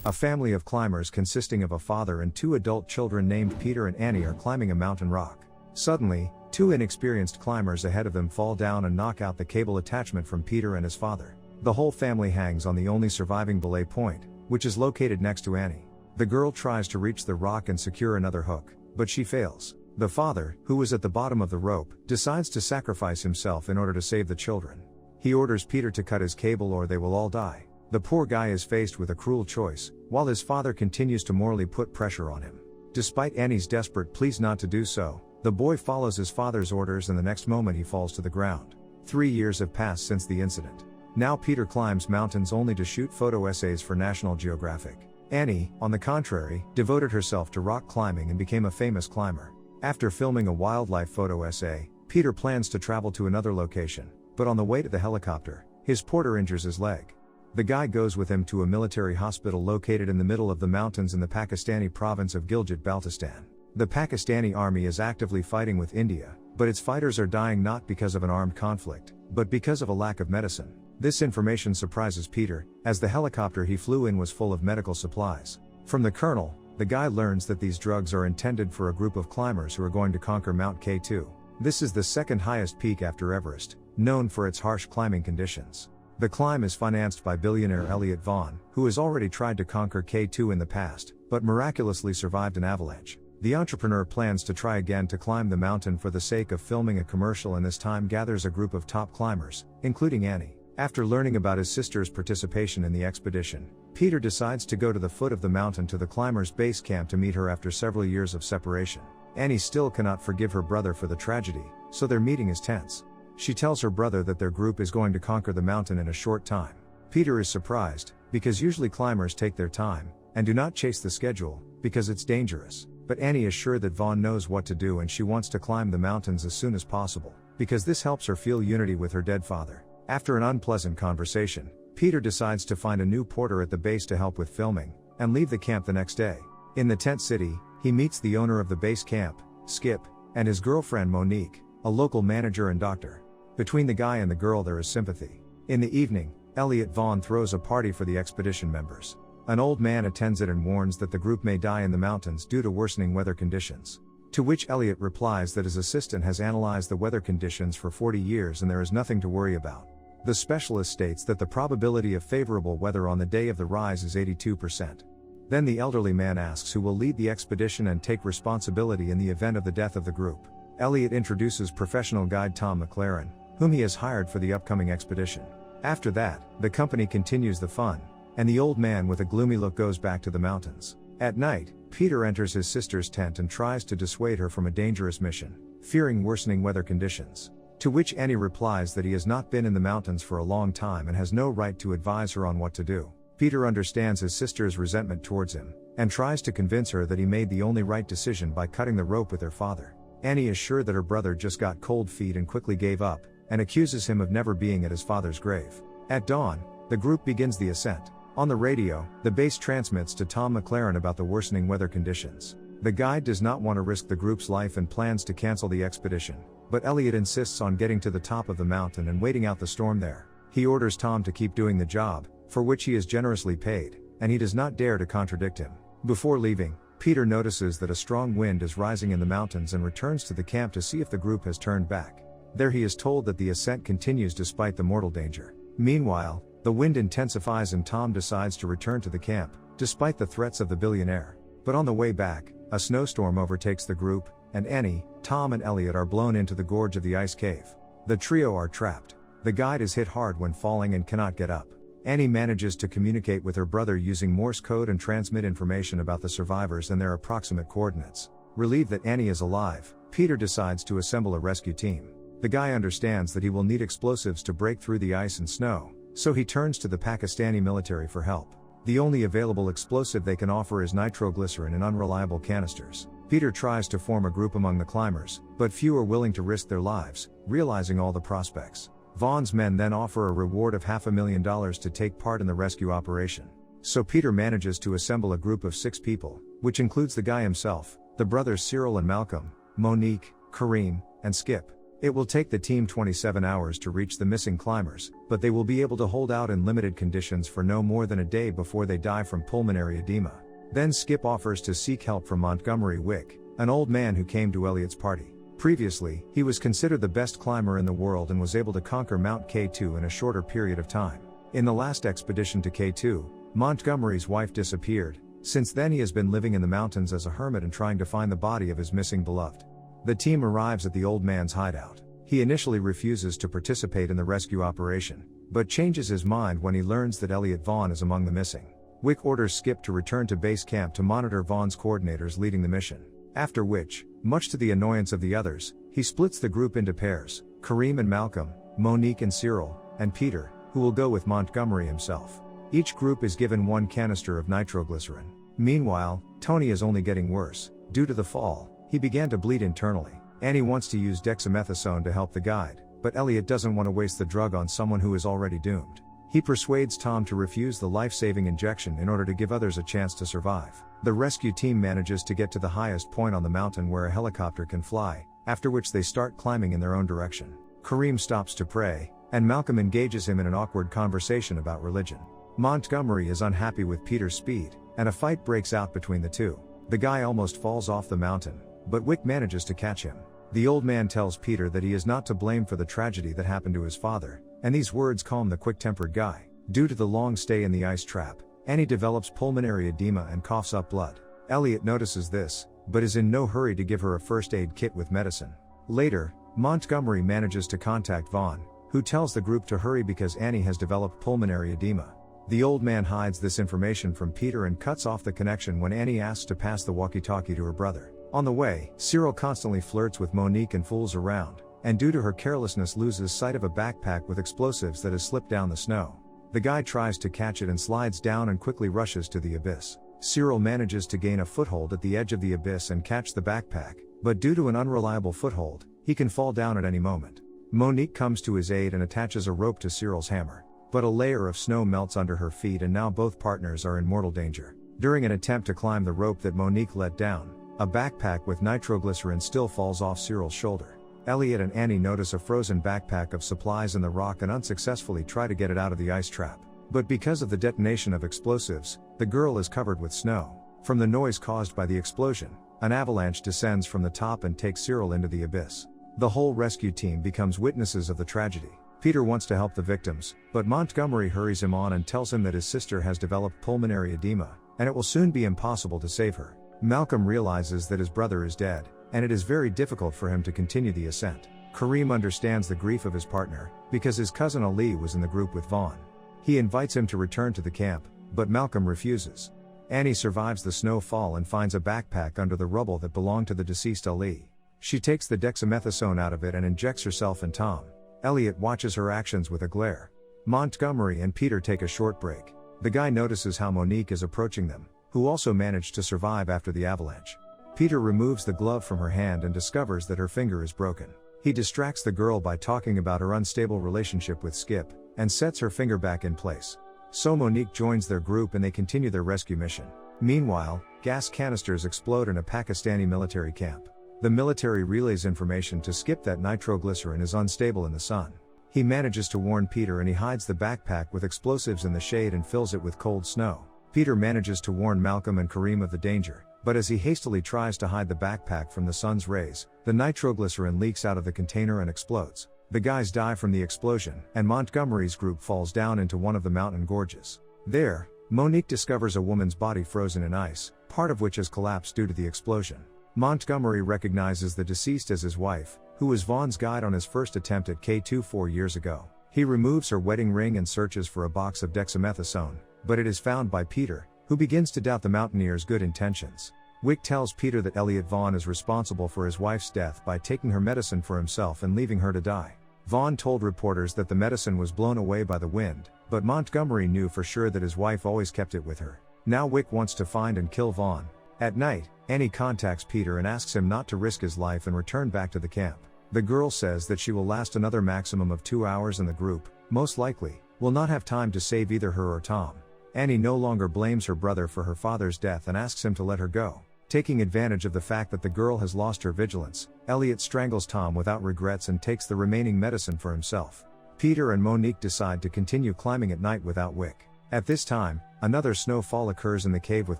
A family of climbers consisting of a father and two adult children named Peter and Annie are climbing a mountain rock. Suddenly, two inexperienced climbers ahead of them fall down and knock out the cable attachment from Peter and his father. The whole family hangs on the only surviving belay point, which is located next to Annie. The girl tries to reach the rock and secure another hook, but she fails. The father, who was at the bottom of the rope, decides to sacrifice himself in order to save the children. He orders Peter to cut his cable or they will all die. The poor guy is faced with a cruel choice, while his father continues to morally put pressure on him. Despite Annie's desperate pleas not to do so, the boy follows his father's orders and the next moment he falls to the ground. 3 years have passed since the incident. Now Peter climbs mountains only to shoot photo essays for National Geographic. Annie, on the contrary, devoted herself to rock climbing and became a famous climber. After filming a wildlife photo essay, Peter plans to travel to another location, but on the way to the helicopter, his porter injures his leg. The guy goes with him to a military hospital located in the middle of the mountains in the Pakistani province of Gilgit-Baltistan. The Pakistani army is actively fighting with India, but its fighters are dying not because of an armed conflict, but because of a lack of medicine. This information surprises Peter, as the helicopter he flew in was full of medical supplies. From the colonel, the guy learns that these drugs are intended for a group of climbers who are going to conquer Mount K2. This is the second highest peak after Everest, known for its harsh climbing conditions. The climb is financed by billionaire Elliot Vaughn, who has already tried to conquer K2 in the past, but miraculously survived an avalanche. The entrepreneur plans to try again to climb the mountain for the sake of filming a commercial and this time gathers a group of top climbers, including Annie. After learning about his sister's participation in the expedition, Peter decides to go to the foot of the mountain to the climbers' base camp to meet her after several years of separation. Annie still cannot forgive her brother for the tragedy, so their meeting is tense. She tells her brother that their group is going to conquer the mountain in a short time. Peter is surprised, because usually climbers take their time, and do not chase the schedule, because it's dangerous. But Annie is sure that Vaughn knows what to do and she wants to climb the mountains as soon as possible, because this helps her feel unity with her dead father. After an unpleasant conversation, Peter decides to find a new porter at the base to help with filming, and leave the camp the next day. In the tent city, he meets the owner of the base camp, Skip, and his girlfriend Monique, a local manager and doctor. Between the guy and the girl there is sympathy. In the evening, Elliot Vaughn throws a party for the expedition members. An old man attends it and warns that the group may die in the mountains due to worsening weather conditions. To which Elliot replies that his assistant has analyzed the weather conditions for 40 years and there is nothing to worry about. The specialist states that the probability of favorable weather on the day of the rise is 82%. Then the elderly man asks who will lead the expedition and take responsibility in the event of the death of the group. Elliot introduces professional guide Tom McLaren, whom he has hired for the upcoming expedition. After that, the company continues the fun, and the old man with a gloomy look goes back to the mountains. At night, Peter enters his sister's tent and tries to dissuade her from a dangerous mission, fearing worsening weather conditions. To which Annie replies that he has not been in the mountains for a long time and has no right to advise her on what to do. Peter understands his sister's resentment towards him, and tries to convince her that he made the only right decision by cutting the rope with her father. Annie is sure that her brother just got cold feet and quickly gave up, and accuses him of never being at his father's grave. At dawn, the group begins the ascent. On the radio, the base transmits to Tom McLaren about the worsening weather conditions. The guide does not want to risk the group's life and plans to cancel the expedition, but Elliot insists on getting to the top of the mountain and waiting out the storm there. He orders Tom to keep doing the job, for which he is generously paid, and he does not dare to contradict him. Before leaving, Peter notices that a strong wind is rising in the mountains and returns to the camp to see if the group has turned back. There he is told that the ascent continues despite the mortal danger. Meanwhile, the wind intensifies and Tom decides to return to the camp, despite the threats of the billionaire. But on the way back, a snowstorm overtakes the group, and Annie, Tom and Elliot are blown into the gorge of the ice cave. The trio are trapped. The guide is hit hard when falling and cannot get up. Annie manages to communicate with her brother using Morse code and transmit information about the survivors and their approximate coordinates. Relieved that Annie is alive, Peter decides to assemble a rescue team. The guy understands that he will need explosives to break through the ice and snow, so he turns to the Pakistani military for help. The only available explosive they can offer is nitroglycerin in unreliable canisters. Peter tries to form a group among the climbers, but few are willing to risk their lives, realizing all the prospects. Vaughn's men then offer a reward of $500,000 to take part in the rescue operation. So Peter manages to assemble a group of 6 people, which includes the guy himself, the brothers Cyril and Malcolm, Monique, Kareem, and Skip. It will take the team 27 hours to reach the missing climbers, but they will be able to hold out in limited conditions for no more than a day before they die from pulmonary edema. Then Skip offers to seek help from Montgomery Wick, an old man who came to Elliot's party. Previously, he was considered the best climber in the world and was able to conquer Mount K2 in a shorter period of time. In the last expedition to K2, Montgomery's wife disappeared. Since then he has been living in the mountains as a hermit and trying to find the body of his missing beloved. The team arrives at the old man's hideout. He initially refuses to participate in the rescue operation, but changes his mind when he learns that Elliot Vaughn is among the missing. Wick orders Skip to return to base camp to monitor Vaughn's coordinators leading the mission. After which, much to the annoyance of the others, he splits the group into pairs: Kareem and Malcolm, Monique and Cyril, and Peter, who will go with Montgomery himself. Each group is given 1 canister of nitroglycerin. Meanwhile, Tony is only getting worse. Due to the fall, he began to bleed internally. Annie wants to use dexamethasone to help the guide, but Elliot doesn't want to waste the drug on someone who is already doomed. He persuades Tom to refuse the life-saving injection in order to give others a chance to survive. The rescue team manages to get to the highest point on the mountain where a helicopter can fly, after which they start climbing in their own direction. Kareem stops to pray, and Malcolm engages him in an awkward conversation about religion. Montgomery is unhappy with Peter's speed, and a fight breaks out between the two. The guy almost falls off the mountain, but Wick manages to catch him. The old man tells Peter that he is not to blame for the tragedy that happened to his father, and these words calm the quick-tempered guy. Due to the long stay in the ice trap, Annie develops pulmonary edema and coughs up blood. Elliot notices this, but is in no hurry to give her a first aid kit with medicine. Later, Montgomery manages to contact Vaughn, who tells the group to hurry because Annie has developed pulmonary edema. The old man hides this information from Peter and cuts off the connection when Annie asks to pass the walkie-talkie to her brother. On the way, Cyril constantly flirts with Monique and fools around, and due to her carelessness loses sight of a backpack with explosives that has slipped down the snow. The guy tries to catch it and slides down and quickly rushes to the abyss. Cyril manages to gain a foothold at the edge of the abyss and catch the backpack, but due to an unreliable foothold, he can fall down at any moment. Monique comes to his aid and attaches a rope to Cyril's hammer, but a layer of snow melts under her feet and now both partners are in mortal danger. During an attempt to climb the rope that Monique let down, a backpack with nitroglycerin still falls off Cyril's shoulder. Elliot and Annie notice a frozen backpack of supplies in the rock and unsuccessfully try to get it out of the ice trap. But because of the detonation of explosives, the girl is covered with snow. From the noise caused by the explosion, an avalanche descends from the top and takes Cyril into the abyss. The whole rescue team becomes witnesses of the tragedy. Peter wants to help the victims, but Montgomery hurries him on and tells him that his sister has developed pulmonary edema, and it will soon be impossible to save her. Malcolm realizes that his brother is dead, and it is very difficult for him to continue the ascent. Kareem understands the grief of his partner, because his cousin Ali was in the group with Vaughn. He invites him to return to the camp, but Malcolm refuses. Annie survives the snowfall and finds a backpack under the rubble that belonged to the deceased Ali. She takes the dexamethasone out of it and injects herself and Tom. Elliot watches her actions with a glare. Montgomery and Peter take a short break. The guy notices how Monique is approaching them, who also managed to survive after the avalanche. Peter removes the glove from her hand and discovers that her finger is broken. He distracts the girl by talking about her unstable relationship with Skip, and sets her finger back in place. So Monique joins their group and they continue their rescue mission. Meanwhile, gas canisters explode in a Pakistani military camp. The military relays information to Skip that nitroglycerin is unstable in the sun. He manages to warn Peter and he hides the backpack with explosives in the shade and fills it with cold snow. Peter manages to warn Malcolm and Kareem of the danger, but as he hastily tries to hide the backpack from the sun's rays, the nitroglycerin leaks out of the container and explodes. The guys die from the explosion, and Montgomery's group falls down into one of the mountain gorges. There, Monique discovers a woman's body frozen in ice, part of which has collapsed due to the explosion. Montgomery recognizes the deceased as his wife, who was Vaughn's guide on his first attempt at K2 4 years ago. He removes her wedding ring and searches for a box of dexamethasone, but it is found by Peter, who begins to doubt the mountaineer's good intentions. Wick tells Peter that Elliot Vaughn is responsible for his wife's death by taking her medicine for himself and leaving her to die. Vaughn told reporters that the medicine was blown away by the wind, but Montgomery knew for sure that his wife always kept it with her. Now Wick wants to find and kill Vaughn. At night, Annie contacts Peter and asks him not to risk his life and return back to the camp. The girl says that she will last another maximum of 2 hours and the group, most likely, will not have time to save either her or Tom. Annie no longer blames her brother for her father's death and asks him to let her go. Taking advantage of the fact that the girl has lost her vigilance, Elliot strangles Tom without regrets and takes the remaining medicine for himself. Peter and Monique decide to continue climbing at night without Wick. At this time, another snowfall occurs in the cave with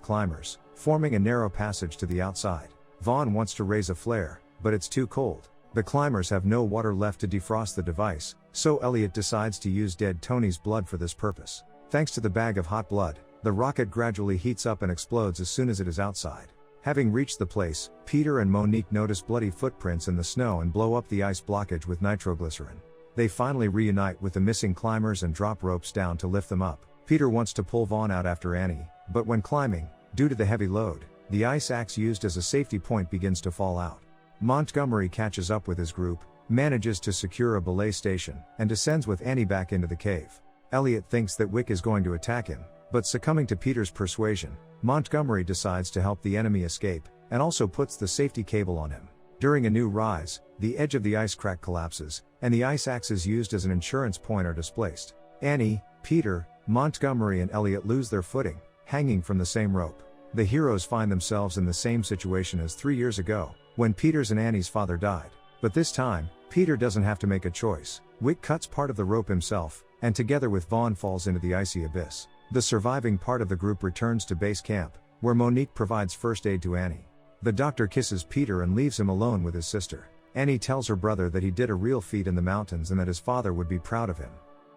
climbers, forming a narrow passage to the outside. Vaughn wants to raise a flare, but it's too cold. The climbers have no water left to defrost the device, so Elliot decides to use dead Tony's blood for this purpose. Thanks to the bag of hot blood, the rocket gradually heats up and explodes as soon as it is outside. Having reached the place, Peter and Monique notice bloody footprints in the snow and blow up the ice blockage with nitroglycerin. They finally reunite with the missing climbers and drop ropes down to lift them up. Peter wants to pull Vaughn out after Annie, but when climbing, due to the heavy load, the ice axe used as a safety point begins to fall out. Montgomery catches up with his group, manages to secure a belay station, and descends with Annie back into the cave. Elliot thinks that Wick is going to attack him, but succumbing to Peter's persuasion, Montgomery decides to help the enemy escape, and also puts the safety cable on him. During a new rise, the edge of the ice crack collapses, and the ice axes used as an insurance point are displaced. Annie, Peter, Montgomery and Elliot lose their footing, hanging from the same rope. The heroes find themselves in the same situation as 3 years ago, when Peter's and Annie's father died. But this time, Peter doesn't have to make a choice. Wick cuts part of the rope himself, and together with Vaughn falls into the icy abyss. The surviving part of the group returns to base camp, where Monique provides first aid to Annie. The doctor kisses Peter and leaves him alone with his sister. Annie tells her brother that he did a real feat in the mountains and that his father would be proud of him.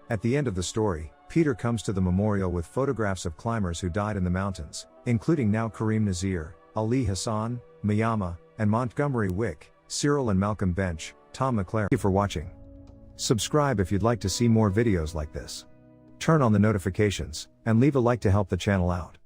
At the end of the story, Peter comes to the memorial with photographs of climbers who died in the mountains, including now Kareem Nazir, Ali Hassan, Miyama, and Montgomery Wick, Cyril and Malcolm Bench, Tom McLaren. Thank you for watching. Subscribe if you'd like to see more videos like this. Turn on the notifications, and leave a like to help the channel out.